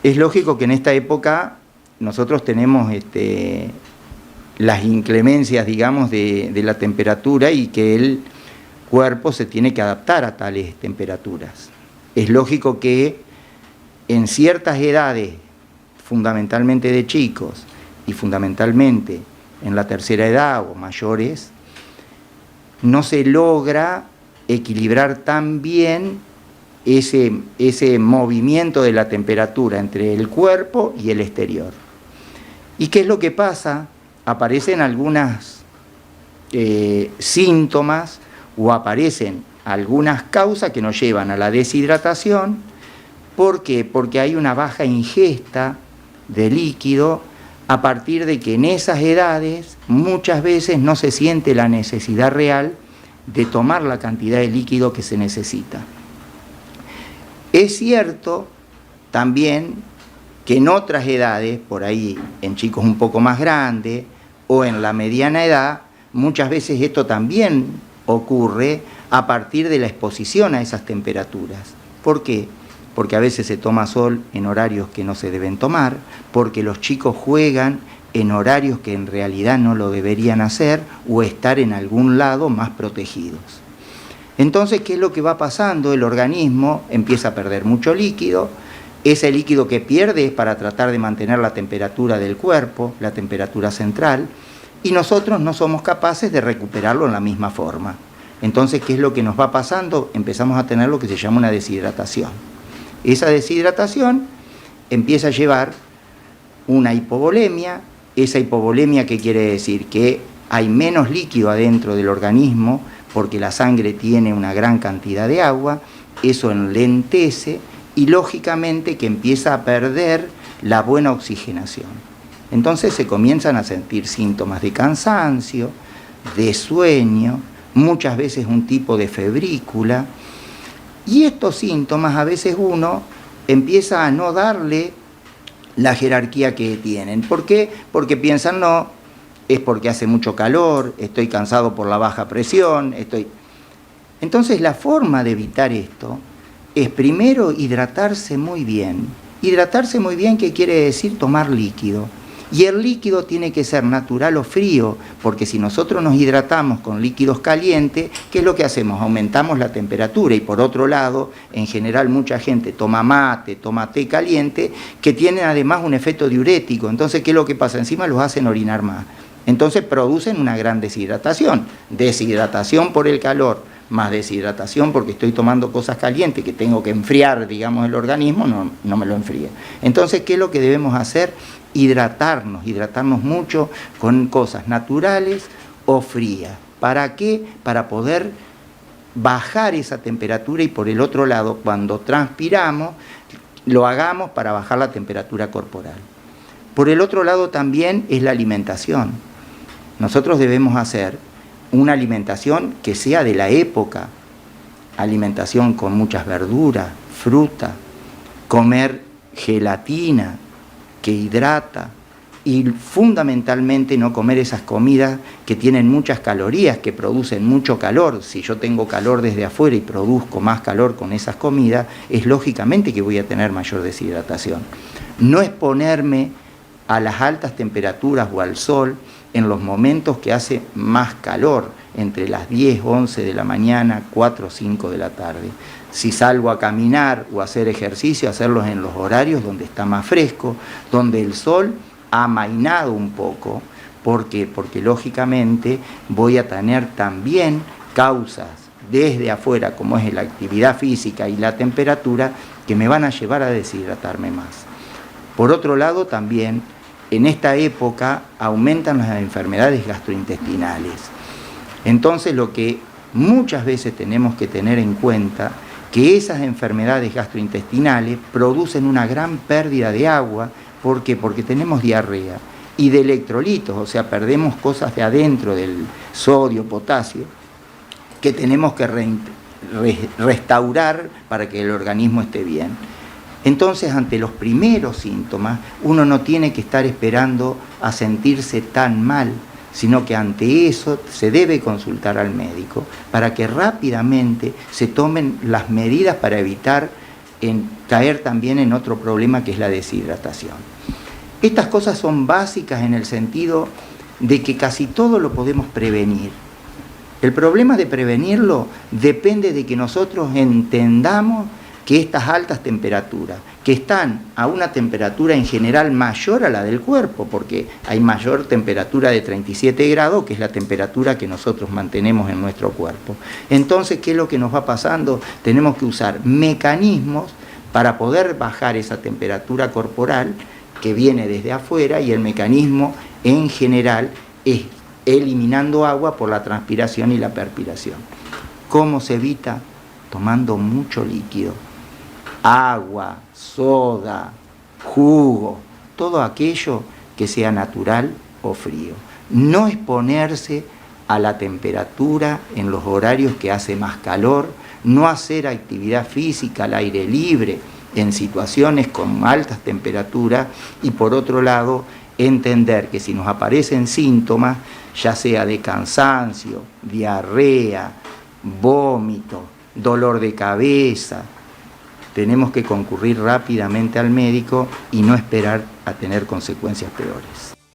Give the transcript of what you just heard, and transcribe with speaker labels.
Speaker 1: Es lógico que en esta época nosotros tenemos las inclemencias, digamos, de la temperatura y que el cuerpo se tiene que adaptar a tales temperaturas. Es lógico que en ciertas edades, fundamentalmente de chicos y fundamentalmente en la tercera edad o mayores, no se logra equilibrar tan bien ese movimiento de la temperatura entre el cuerpo y el exterior. ¿Y qué es lo que pasa? Aparecen algunos síntomas o aparecen algunas causas que nos llevan a la deshidratación. ¿Por qué? Porque hay una baja ingesta de líquido a partir de que en esas edades muchas veces no se siente la necesidad real de tomar la cantidad de líquido que se necesita. Es cierto también que en otras edades, por ahí en chicos un poco más grandes o en la mediana edad, muchas veces esto también ocurre a partir de la exposición a esas temperaturas. ¿Por qué? Porque a veces se toma sol en horarios que no se deben tomar, porque los chicos juegan en horarios que en realidad no lo deberían hacer o estar en algún lado más protegidos. Entonces, ¿qué es lo que va pasando? El organismo empieza a perder mucho líquido. Ese líquido que pierde es para tratar de mantener la temperatura del cuerpo, la temperatura central, y nosotros no somos capaces de recuperarlo en la misma forma. Entonces, ¿qué es lo que nos va pasando? Empezamos a tener lo que se llama una deshidratación. Esa deshidratación empieza a llevar una hipovolemia. Esa hipovolemia, ¿qué quiere decir? Que hay menos líquido adentro del organismo porque la sangre tiene una gran cantidad de agua, eso enlentece y lógicamente que empieza a perder la buena oxigenación. Entonces se comienzan a sentir síntomas de cansancio, de sueño, muchas veces un tipo de febrícula, y estos síntomas a veces uno empieza a no darle la jerarquía que tienen. ¿Por qué? Porque piensan, no, es porque hace mucho calor, estoy cansado por la baja presión, Entonces la forma de evitar esto es primero hidratarse muy bien. Hidratarse muy bien, ¿qué quiere decir? Tomar líquido. Y el líquido tiene que ser natural o frío, porque si nosotros nos hidratamos con líquidos calientes, ¿qué es lo que hacemos? Aumentamos la temperatura y por otro lado, en general mucha gente toma mate, toma té caliente, que tienen además un efecto diurético. Entonces, ¿qué es lo que pasa? Encima los hacen orinar más. Entonces producen una gran deshidratación. Deshidratación por el calor, más deshidratación porque estoy tomando cosas calientes que tengo que enfriar, digamos, el organismo, no me lo enfría. Entonces, ¿qué es lo que debemos hacer? Hidratarnos mucho con cosas naturales o frías. ¿Para qué? Para poder bajar esa temperatura y por el otro lado, cuando transpiramos, lo hagamos para bajar la temperatura corporal. Por el otro lado también es la alimentación. Nosotros debemos hacer una alimentación que sea de la época, alimentación con muchas verduras, fruta, comer gelatina, que hidrata, y fundamentalmente no comer esas comidas que tienen muchas calorías, que producen mucho calor. Si yo tengo calor desde afuera y produzco más calor con esas comidas, es lógicamente que voy a tener mayor deshidratación. No exponerme a las altas temperaturas o al sol en los momentos que hace más calor, entre las 10, 11 de la mañana, 4 o 5 de la tarde. Si salgo a caminar o a hacer ejercicio, hacerlos en los horarios donde está más fresco, donde el sol ha amainado un poco. ¿Por qué? Porque lógicamente voy a tener también causas desde afuera, como es la actividad física y la temperatura, que me van a llevar a deshidratarme más. Por otro lado, también en esta época aumentan las enfermedades gastrointestinales. Entonces, lo que muchas veces tenemos que tener en cuenta que esas enfermedades gastrointestinales producen una gran pérdida de agua. ¿Por qué? Porque tenemos diarrea y de electrolitos, o sea, perdemos cosas de adentro del sodio, potasio, que tenemos que restaurar para que el organismo esté bien. Entonces, ante los primeros síntomas, uno no tiene que estar esperando a sentirse tan mal, sino que ante eso se debe consultar al médico para que rápidamente se tomen las medidas para evitar en caer también en otro problema que es la deshidratación. Estas cosas son básicas en el sentido de que casi todo lo podemos prevenir. El problema de prevenirlo depende de que nosotros entendamos que estas altas temperaturas, que están a una temperatura en general mayor a la del cuerpo, porque hay mayor temperatura de 37 grados, que es la temperatura que nosotros mantenemos en nuestro cuerpo. Entonces, ¿qué es lo que nos va pasando? Tenemos que usar mecanismos para poder bajar esa temperatura corporal que viene desde afuera, y el mecanismo en general es eliminando agua por la transpiración y la perspiración. ¿Cómo se evita? Tomando mucho líquido. Agua, soda, jugo, todo aquello que sea natural o frío. No exponerse a la temperatura en los horarios que hace más calor, no hacer actividad física al aire libre en situaciones con altas temperaturas, y por otro lado, entender que si nos aparecen síntomas, ya sea de cansancio, diarrea, vómito, dolor de cabeza, tenemos que concurrir rápidamente al médico y no esperar a tener consecuencias peores.